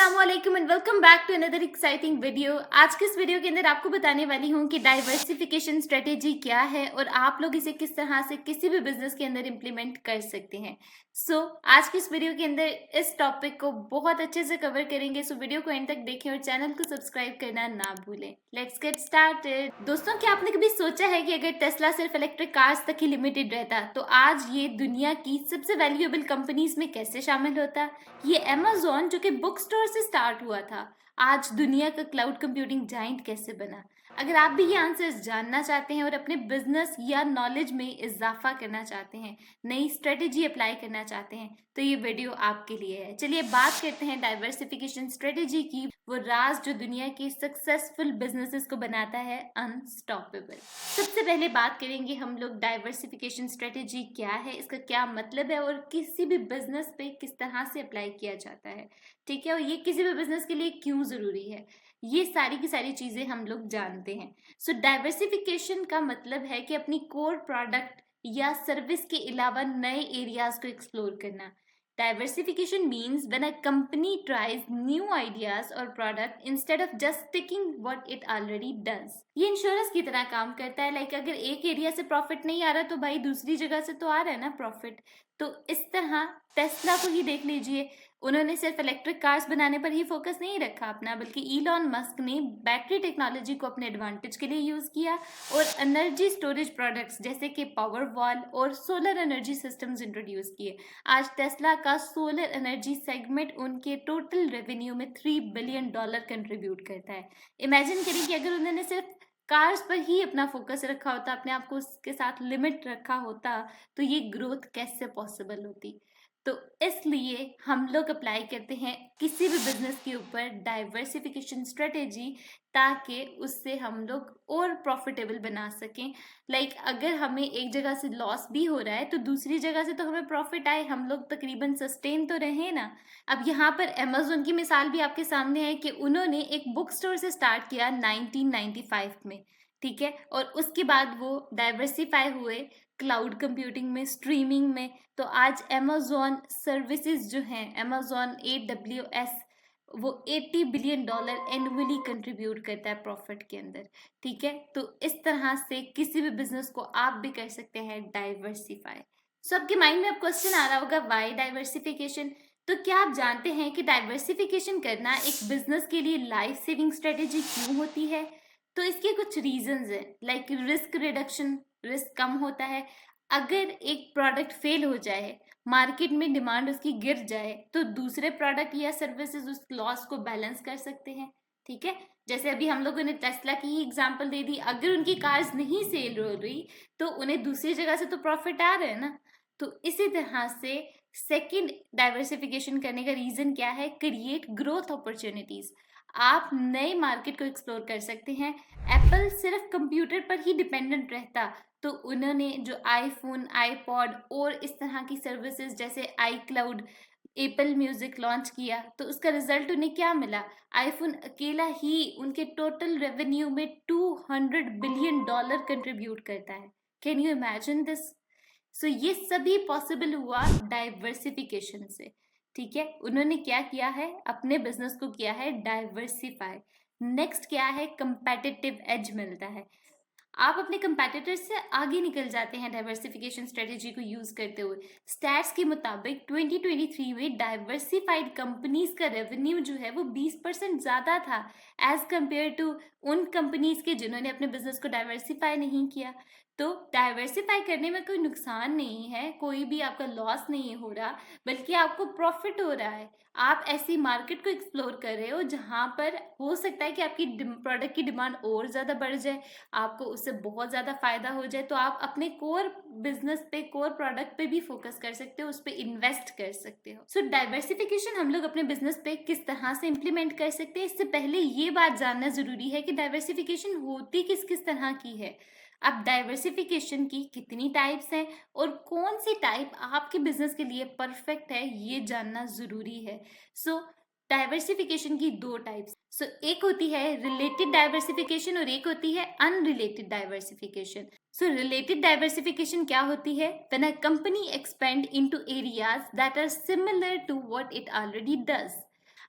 अस्सलामुअलैकुम and welcome back to another exciting video. आज के इस वीडियो के अंदर आपको बताने वाली हूँ कि डाइवर्सिफिकेशन स्ट्रेटेजी क्या है और आप लोग इसे किस तरह से किसी भी बिजनेस के अंदर इम्प्लीमेंट कर सकते हैं। आज की इस वीडियो के अंदर इस टॉपिक को बहुत अच्छे से कवर करेंगे। वीडियो को एंड तक देखें और चैनल को सब्सक्राइब करना ना भूलें। Let's get started. दोस्तों, क्या आपने कभी सोचा है कि अगर टेस्ला सिर्फ इलेक्ट्रिक कार्स तक ही लिमिटेड रहता तो आज ये दुनिया की सबसे वैल्यूएबल कंपनीज में कैसे शामिल होता? ये अमेज़न जो कि बुक स्टोर से स्टार्ट हुआ था, आज दुनिया का क्लाउड कंप्यूटिंग जाइंट कैसे बना? अगर आप भी ये आंसर्स जानना चाहते हैं और अपने बिजनेस या नॉलेज में इजाफा करना चाहते हैं, नई स्ट्रेटेजी अप्लाई करना चाहते हैं, तो ये वीडियो आपके लिए है। चलिए बात करते हैं डाइवर्सिफिकेशन स्ट्रेटेजी की, वो राज जो दुनिया के सक्सेसफुल बिजनेसेस को बनाता है अनस्टॉपेबल। सबसे पहले बात करेंगे हम लोग डाइवर्सिफिकेशन स्ट्रेटेजी क्या है, इसका क्या मतलब है और किसी भी बिजनेस पे किस तरह से अप्लाई किया जाता है। ठीक है, और ये किसी भी बिजनेस के लिए क्यों जरूरी है, ये सारी की सारी चीजें हम लोग जानते हैं। डाइवर्सिफिकेशन का मतलब है कि अपनी कोर प्रोडक्ट या सर्विस के अलावा नए एरियाज को एक्सप्लोर करना। Diversification means when a company tries new ideas or product instead of just sticking what it already does. ये इंश्योरेंस की तरह काम करता है। अगर एक एरिया से प्रॉफिट नहीं आ रहा तो भाई दूसरी जगह से तो आ रहा है ना प्रॉफिट। तो इस तरह टेस्ला को ही देख लीजिए, उन्होंने सिर्फ इलेक्ट्रिक कार्स बनाने पर ही फोकस नहीं रखा अपना, बल्कि इलॉन मस्क ने बैटरी टेक्नोलॉजी को अपने एडवांटेज के लिए यूज किया और एनर्जी स्टोरेज प्रोडक्ट्स जैसे कि पावर वॉल और सोलर एनर्जी सिस्टम्स इंट्रोड्यूस किए। आज टेस्ला का सोलर एनर्जी सेगमेंट उनके टोटल रेवेन्यू में $3 बिलियन कंट्रीब्यूट करता है। इमेजिन करिए कि अगर उन्होंने सिर्फ कार्स पर ही अपना फोकस रखा होता, अपने आप को उसके साथ लिमिट रखा होता, तो ये ग्रोथ कैसे पॉसिबल होती। तो इसलिए हम लोग अप्लाई करते हैं किसी भी बिजनेस के ऊपर डाइवर्सिफिकेशन स्ट्रेटेजी, ताकि उससे हम लोग और प्रॉफिटेबल बना सकें। अगर हमें एक जगह से लॉस भी हो रहा है तो दूसरी जगह से तो हमें प्रॉफिट आए, हम लोग तकरीबन सस्टेन तो रहे ना। अब यहाँ पर अमेज़न की मिसाल भी आपके सामने है कि उन्होंने एक बुक स्टोर से स्टार्ट किया 1995 में, ठीक है, और उसके बाद वो डाइवर्सिफाई हुए क्लाउड कंप्यूटिंग में, स्ट्रीमिंग में। तो आज अमेज़न सर्विसेज जो हैं, अमेज़न AWS, वो $80 बिलियन एनुअली कंट्रीब्यूट करता है प्रॉफिट के अंदर। ठीक है, तो इस तरह से किसी भी बिजनेस को आप भी कर सकते हैं डाइवर्सिफाई। आपके माइंड में अब क्वेश्चन आ रहा होगा, वाई डाइवर्सिफिकेशन? तो क्या आप जानते हैं कि डाइवर्सिफिकेशन करना एक बिजनेस के लिए लाइफ सेविंग स्ट्रेटेजी क्यों होती है? तो इसके कुछ रीजंस हैं, रिस्क रिडक्शन, रिस्क कम होता है। अगर एक प्रोडक्ट फेल हो जाए, मार्केट में डिमांड उसकी गिर जाए, तो दूसरे प्रोडक्ट या सर्विसेज उस लॉस को बैलेंस कर सकते हैं। ठीक है, जैसे अभी हम लोगों ने टेस्ला की ही एग्जांपल दे दी। अगर उनकी कार्स नहीं सेल हो रही तो उन्हें दूसरी जगह से तो प्रॉफिट आ रहा है ना। तो इसी तरह से सेकंड डाइवर्सिफिकेशन करने का रीजन क्या है? Create growth opportunities. आप नए मार्केट को एक्सप्लोर कर सकते हैं। एप्पल सिर्फ कंप्यूटर पर ही डिपेंडेंट रहता तो उन्होंने जो आईफोन, आईपॉड और इस तरह की सर्विसेज जैसे आई क्लाउड, एप्पल म्यूजिक लॉन्च किया, तो उसका रिजल्ट उन्हें क्या मिला? आईफोन अकेला ही उनके टोटल रेवेन्यू में $200 बिलियन कंट्रीब्यूट करता है। Can you imagine this? ये सभी पॉसिबल हुआ डाइवर्सिफिकेशन से। ठीक है, उन्होंने क्या किया है? अपने बिजनेस को किया है डाइवर्सिफाई। नेक्स्ट क्या है? कंपेटिटिव एज मिलता है। आप अपने कंपेटिटर से आगे निकल जाते हैं डाइवर्सिफिकेशन स्ट्रेटेजी को यूज करते हुए। स्टैट्स के मुताबिक 2023 में डाइवर्सिफाइड कंपनीज का रेवेन्यू जो है वो 20% ज्यादा था एज कंपेयर टू उन कंपनीज के जिन्होंने अपने बिजनेस को डाइवर्सिफाई नहीं किया। तो डाइवर्सिफाई करने में कोई नुकसान नहीं है, कोई भी आपका लॉस नहीं हो रहा, बल्कि आपको प्रॉफिट हो रहा है। आप ऐसी मार्केट को एक्सप्लोर कर रहे हो जहां पर हो सकता है कि आपकी प्रोडक्ट की डिमांड और ज्यादा बढ़ जाए, आपको उससे बहुत ज़्यादा फायदा हो जाए। तो आप अपने कोर बिजनेस पे, कोर प्रोडक्ट पे भी फोकस कर सकते हो, उस पर इन्वेस्ट कर सकते हो। डाइवर्सिफिकेशन हम लोग अपने बिजनेस पे किस तरह से इम्प्लीमेंट कर सकते हैं, इससे पहले ये बात जानना जरूरी है कि डाइवर्सिफिकेशन होती किस किस तरह की है। अब डाइवर्सिफिकेशन की कितनी टाइप्स हैं और कौन सी टाइप आपके बिजनेस के लिए परफेक्ट है, ये जानना जरूरी है। डाइवर्सिफिकेशन की दो टाइप्स। एक होती है रिलेटेड डाइवर्सिफिकेशन और एक होती है अनरिलेटेड डाइवर्सिफिकेशन। रिलेटेड डाइवर्सिफिकेशन क्या होती है? When a company expand into areas that are similar to what it already does.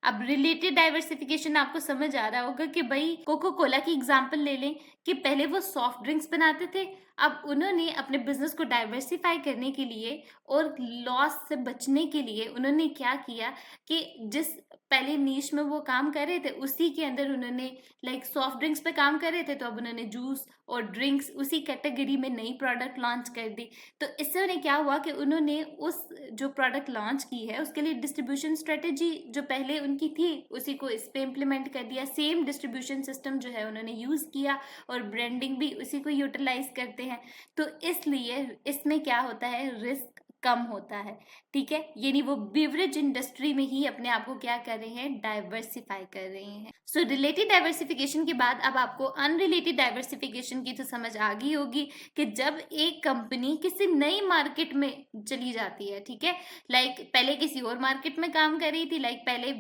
अब रिलेटेड डाइवर्सिफिकेशन आपको समझ आ रहा होगा कि भाई कोको कोला की एग्जांपल ले लें कि पहले वो सॉफ्ट ड्रिंक्स बनाते थे, अब उन्होंने अपने बिजनेस को डाइवर्सिफाई करने के लिए और लॉस से बचने के लिए उन्होंने क्या किया कि जिस पहले नीश में वो काम कर रहे थे उसी के अंदर उन्होंने लाइक सॉफ्ट ड्रिंक्स पे काम कर रहे थे, तो अब उन्होंने जूस और ड्रिंक्स उसी कैटेगरी में नई प्रोडक्ट लॉन्च कर दी। तो इससे उन्हें क्या हुआ कि उन्होंने उस जो प्रोडक्ट लॉन्च की है उसके लिए डिस्ट्रीब्यूशन स्ट्रेटेजी जो पहले उनकी थी उसी को इस पे इम्प्लीमेंट कर दिया, सेम डिस्ट्रीब्यूशन सिस्टम जो है उन्होंने यूज़ किया और ब्रांडिंग भी उसी को यूटिलाइज करते हैं। तो इसलिए इसमें क्या होता है, रिस्क कम होता है। ठीक है, यानी वो बीवरेज इंडस्ट्री में ही अपने आप को क्या कर रहे हैं, डाइवर्सिफाई कर रहे हैं। सो रिलेटेड डाइवर्सिफिकेशन के बाद अब आपको अनरिलेटेड डाइवर्सिफिकेशन की तो समझ आ गई होगी कि जब एक कंपनी किसी नई मार्केट में चली जाती है, ठीक है, लाइक पहले किसी और मार्केट में काम कर रही थी, लाइक पहले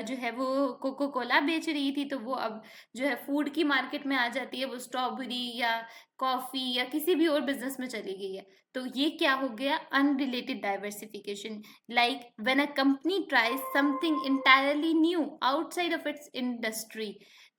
जो है वो कोको कोला बेच रही थी, तो वो अब जो है फूड की मार्केट में आ जाती है, वो स्ट्रॉबेरी या कॉफी या किसी भी और बिजनेस में चली गई है। तो ये क्या हो गया, unrelated diversification. Like when a company tries something entirely new outside of its industry.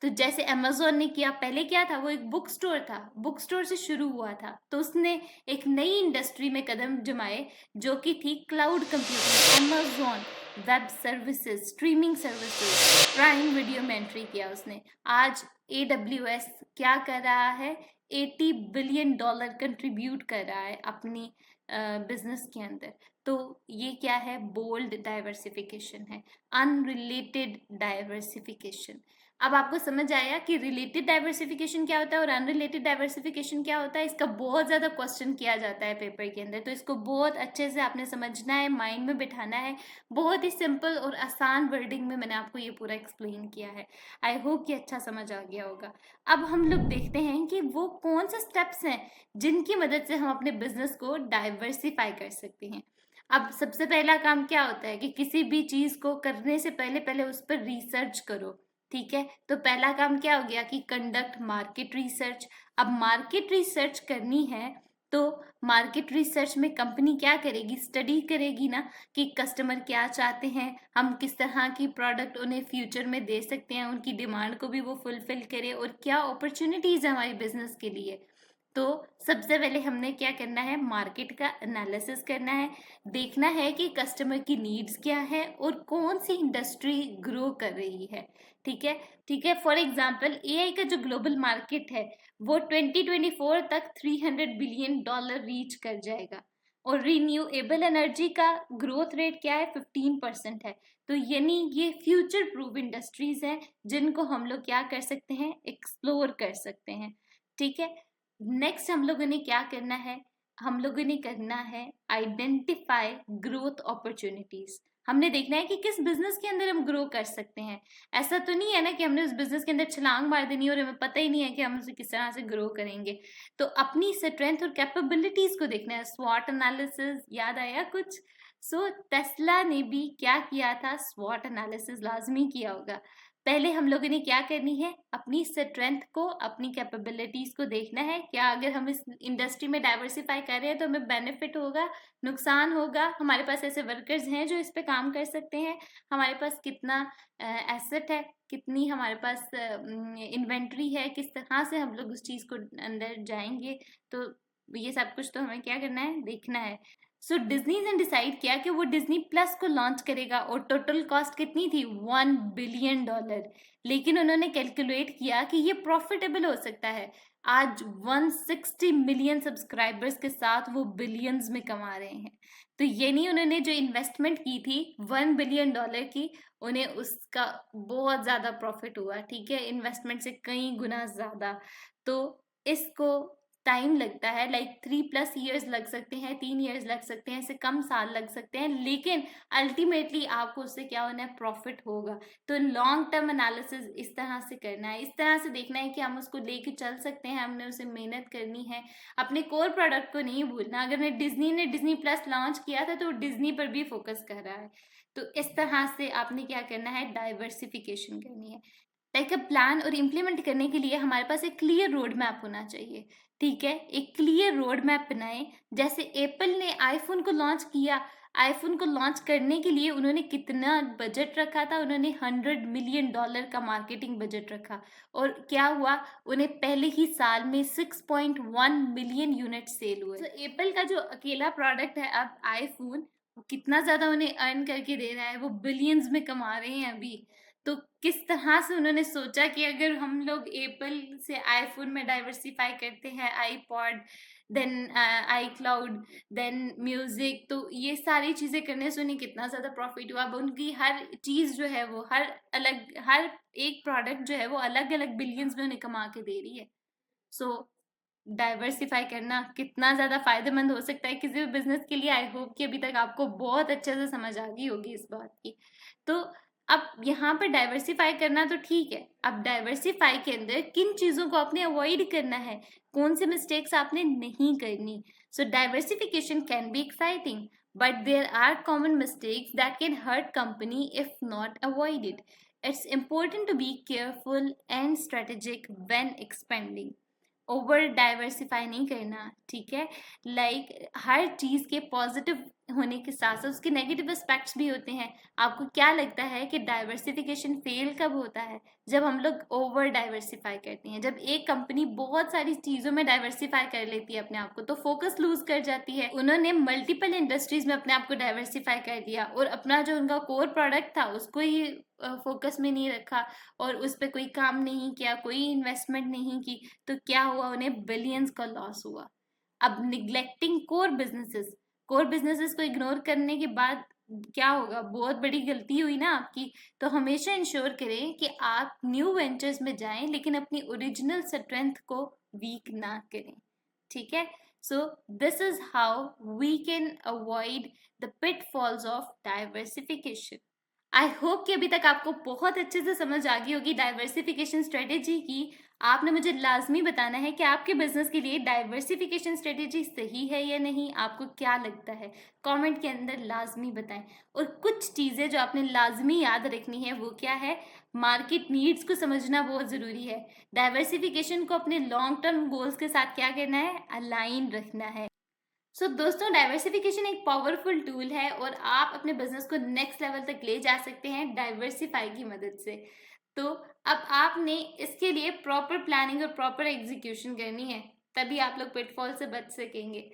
तो जैसे अमेजोन ने किया, पहले क्या था, वो एक बुक स्टोर था, बुक स्टोर से शुरू हुआ था, तो उसने एक नई इंडस्ट्री में कदम जमाए जो कि थी cloud computing. Amazon web services, streaming services, prime video में एंट्री किया उसने। आज AWS क्या कर रहा है, $80 बिलियन कंट्रीब्यूट कर रहा है अपनी बिजनेस के अंदर। तो ये क्या है, बोल्ड डाइवर्सिफिकेशन है, अनरिलेटेड डाइवर्सिफिकेशन। अब आपको समझ आया कि रिलेटेड डाइवर्सिफिकेशन क्या होता है और अनरिलेटेड डाइवर्सिफिकेशन क्या होता है। इसका बहुत ज़्यादा क्वेश्चन किया जाता है पेपर के अंदर, तो इसको बहुत अच्छे से आपने समझना है, माइंड में बिठाना है। बहुत ही सिंपल और आसान वर्डिंग में मैंने आपको ये पूरा एक्सप्लेन किया है। आई होप कि अच्छा समझ आ गया होगा। अब हम लोग देखते हैं कि वो कौन से स्टेप्स हैं जिनकी मदद से हम अपने बिजनेस को डाइवर्सिफाई कर सकते हैं। अब सबसे पहला काम क्या होता है कि किसी भी चीज़ को करने से पहले पहले उस पर रिसर्च करो। ठीक है, तो पहला काम क्या हो गया कि कंडक्ट मार्केट रिसर्च। अब मार्केट रिसर्च करनी है तो मार्केट रिसर्च में कंपनी क्या करेगी, स्टडी करेगी ना कि कस्टमर क्या चाहते हैं, हम किस तरह की प्रोडक्ट उन्हें फ्यूचर में दे सकते हैं, उनकी डिमांड को भी वो फुलफिल करे और क्या अपॉर्चुनिटीज़ है हमारे बिजनेस के लिए। तो सबसे पहले हमने क्या करना है, मार्केट का एनालिसिस करना है, देखना है कि कस्टमर की नीड्स क्या है और कौन सी इंडस्ट्री ग्रो कर रही है। ठीक है, ठीक है, फॉर एग्जांपल AI का जो ग्लोबल मार्केट है वो 2024 तक $300 बिलियन रीच कर जाएगा और रिन्यूएबल एनर्जी का ग्रोथ रेट क्या है, 15% है। तो यानी ये फ्यूचर प्रूफ इंडस्ट्रीज हैं जिनको हम लोग क्या कर सकते हैं, एक्सप्लोर कर सकते हैं। ठीक है, नेक्स्ट हम लोगों ने क्या करना है, हम लोगों ने करना है आइडेंटिफाई ग्रोथ अपॉर्चुनिटीज। हमने देखना है कि किस बिजनेस के अंदर हम ग्रो कर सकते हैं। ऐसा तो नहीं है ना कि हमने उस बिजनेस के अंदर छलांग मार देनी और हमें पता ही नहीं है कि हम उसे किस तरह से ग्रो करेंगे। तो अपनी स्ट्रेंथ और कैपेबिलिटीज को देखना है, स्वॉट एनालिसिस, याद आया कुछ। सो टेस्ला ने भी क्या किया था, स्वॉट एनालिसिस लाजमी किया होगा। पहले हम लोगों ने क्या करनी है, अपनी स्ट्रेंथ को, अपनी कैपेबिलिटीज को देखना है, क्या अगर हम इस इंडस्ट्री में डाइवर्सिफाई कर रहे हैं तो हमें बेनिफिट होगा, नुकसान होगा, हमारे पास ऐसे वर्कर्स हैं जो इस पे काम कर सकते हैं, हमारे पास कितना एसेट है, कितनी हमारे पास इन्वेंट्री है, किस तरह से हम लोग उस चीज़ को अंदर जाएंगे। तो ये सब कुछ तो हमें क्या करना है, देखना है। सो डिज्नी ने डिसाइड किया कि वो डिज्नी प्लस को लॉन्च करेगा और टोटल कॉस्ट कितनी थी, $1 बिलियन। लेकिन उन्होंने कैलकुलेट किया कि ये प्रॉफिटेबल हो सकता है। आज 160 मिलियन सब्सक्राइबर्स के साथ वो बिलियंस में कमा रहे हैं। तो ये नहीं, उन्होंने जो इन्वेस्टमेंट की थी $1 बिलियन की, उन्हें उसका बहुत ज़्यादा प्रॉफिट हुआ। ठीक है, इन्वेस्टमेंट से कई गुना ज़्यादा। तो इसको टाइम लगता है, लाइक 3+ ईयर्स लग सकते हैं, 3 ईयर्स लग सकते हैं, इससे कम साल लग सकते हैं, लेकिन अल्टीमेटली आपको उससे क्या होना है, प्रॉफिट होगा। तो लॉन्ग टर्म एनालिसिस इस तरह से करना है, इस तरह से देखना है कि हम उसको लेके चल सकते हैं, हमने उसे मेहनत करनी है, अपने कोर प्रोडक्ट को नहीं भूलना। अगर डिज्नी ने डिज्नी प्लस लॉन्च किया था तो डिज्नी पर भी फोकस कर रहा है। तो इस तरह से आपने क्या करना है, डाइवर्सिफिकेशन करनी है। लाइक प्लान और इम्प्लीमेंट करने के लिए हमारे पास एक क्लियर रोड मैप होना चाहिए। ठीक है, एक क्लियर रोड मैप बनाएं। जैसे एप्पल ने आईफोन को लॉन्च किया, आईफोन को लॉन्च करने के लिए उन्होंने कितना बजट रखा था? उन्होंने $100 मिलियन का मार्केटिंग बजट रखा और क्या हुआ? उन्हें पहले ही साल में 6.1 मिलियन यूनिट सेल हुए। तो एप्पल का जो अकेला प्रोडक्ट है अब आईफोन, वो कितना ज़्यादा उन्हें अर्न करके दे रहा है, वो बिलियंस में कमा रहे हैं अभी। तो किस तरह से उन्होंने सोचा कि अगर हम लोग एप्पल से आईफोन में डाइवर्सिफ़ाई करते हैं, iPod, then iCloud, then music, तो ये सारी चीज़ें करने से उन्हें कितना ज़्यादा प्रॉफिट हुआ। अब उनकी हर चीज़ जो है वो हर एक प्रोडक्ट जो है वो अलग अलग बिलियंस में उन्हें कमा के दे रही है। सो डाइवर्सिफाई करना कितना ज़्यादा फायदेमंद हो सकता है किसी भी बिजनेस के लिए। आई होप कि अभी तक आपको बहुत अच्छे से समझ आ गई होगी इस बात की। तो अब यहाँ पर डाइवर्सिफाई करना तो ठीक है, अब डाइवर्सिफाई के अंदर किन चीज़ों को आपने अवॉइड करना है, कौन से मिस्टेक्स आपने नहीं करनी। So diversification can be exciting, but there are common mistakes that can hurt company if not avoided. It's important to be careful and strategic when expanding. Over diversify नहीं करना, ठीक है। हर चीज़ के पॉजिटिव होने के साथ साथ उसके नेगेटिव एस्पेक्ट्स भी होते हैं। आपको क्या लगता है कि डाइवर्सिफिकेशन फेल कब होता है? जब हम लोग ओवर डाइवर्सिफाई करते हैं, जब एक कंपनी बहुत सारी चीज़ों में डाइवर्सिफाई कर लेती है अपने आप को, तो फोकस लूज कर जाती है। उन्होंने मल्टीपल इंडस्ट्रीज में अपने आप को डाइवर्सिफाई कर दिया और अपना जो उनका कोर प्रोडक्ट था उसको ही फोकस में नहीं रखा और उस पर कोई काम नहीं किया, कोई इन्वेस्टमेंट नहीं की, तो क्या हुआ? उन्हें बिलियंस का लॉस हुआ। अब निग्लेक्टिंग कोर बिजनेसेस को इग्नोर करने के बाद क्या होगा? बहुत बड़ी गलती हुई ना आपकी। तो हमेशा इंश्योर करें कि आप न्यू वेंचर्स में जाएं लेकिन अपनी ओरिजिनल स्ट्रेंथ को वीक ना करें, ठीक है। So this is how we can avoid the pitfalls of diversification. I hope कि अभी तक आपको बहुत अच्छे से समझ आ गई होगी डाइवर्सिफिकेशन स्ट्रेटेजी की। आपने मुझे लाजमी बताना है कि आपके बिजनेस के लिए डाइवर्सिफिकेशन स्ट्रेटेजी सही है या नहीं, आपको क्या लगता है? कमेंट के अंदर लाजमी बताएं। और कुछ चीज़ें जो आपने लाजमी याद रखनी है वो क्या है? मार्केट नीड्स को समझना बहुत ज़रूरी है। डाइवर्सिफिकेशन को अपने लॉन्ग टर्म गोल्स के साथ क्या करना है? अलाइन रखना है। दोस्तों, डाइवर्सिफिकेशन एक पावरफुल टूल है और आप अपने बिजनेस को नेक्स्ट लेवल तक ले जा सकते हैं डाइवर्सिफाई की मदद से। तो अब आपने इसके लिए प्रॉपर प्लानिंग और प्रॉपर एग्जीक्यूशन करनी है, तभी आप लोग पिटफॉल से बच सकेंगे।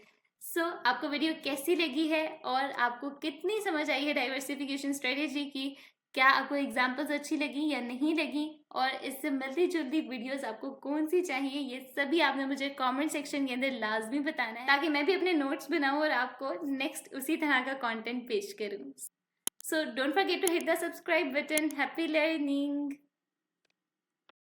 आपको वीडियो कैसी लगी है और आपको कितनी समझ आई है डाइवर्सिफिकेशन स्ट्रेटेजी की? क्या आपको एग्जाम्पल्स अच्छी लगी या नहीं लगी? और इससे मिलती जुलती वीडियोस आपको कौन सी चाहिए, ये सभी आपने मुझे कमेंट सेक्शन के अंदर लाजमी बताना है, ताकि मैं भी अपने नोट्स बनाऊं और आपको नेक्स्ट उसी तरह का कंटेंट पेश करूं। So don't forget to hit the subscribe button. Happy learning.